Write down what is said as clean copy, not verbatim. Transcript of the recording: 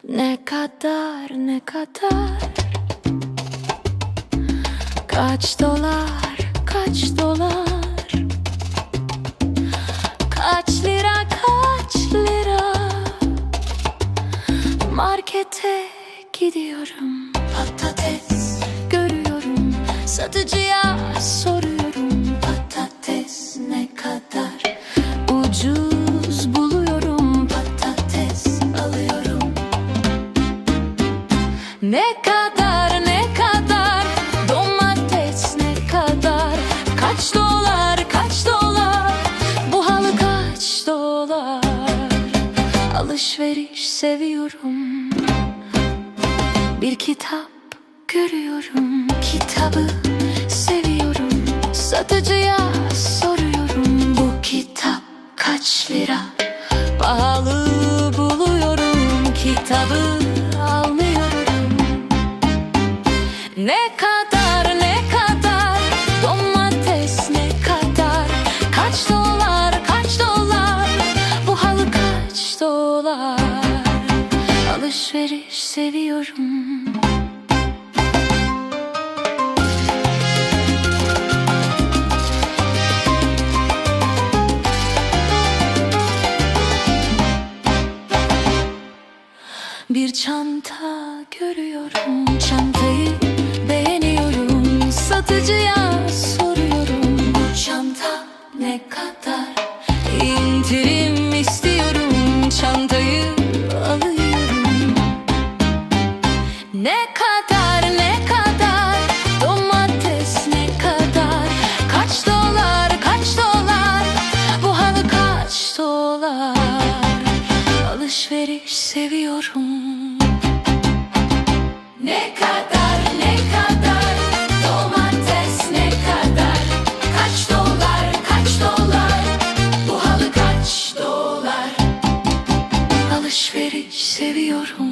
Ne kadar, ne kadar? Kaç dolar, kaç dolar? Kaç lira, kaç lira? Markete gidiyorum, patates görüyorum, satıcıya soruyorum, patates ne kadar? Ucuz buluyorum, patates alıyorum. Ne kadar, ne kadar? Domates ne kadar? Kaç dolar, kaç dolar? Bu halı kaç dolar? Alışveriş seviyorum. Bir kitap görüyorum, kitabı seviyorum. Satıcıya soruyorum, bu kitap kaç lira? Pahalı buluyorum, kitabı almıyorum. Ne kadar, ne kadar? Domates ne kadar? Kaç dolar, kaç dolar? Bu halı kaç dolar? Alışveriş seviyorum. Bir çanta görüyorum, çantayı beğeniyorum. Satıcıya soruyorum, bu çanta ne kadar? İndirim istiyorum, çantayı alıyorum. Ne kadar, ne kadar? Domates ne kadar? Kaç dolar, kaç dolar? Bu halı kaç dolar? Alışveriş seviyorum. Ne kadar, ne kadar? Domates ne kadar? Kaç dolar, kaç dolar? Bu halı kaç dolar? Alışveriş seviyorum.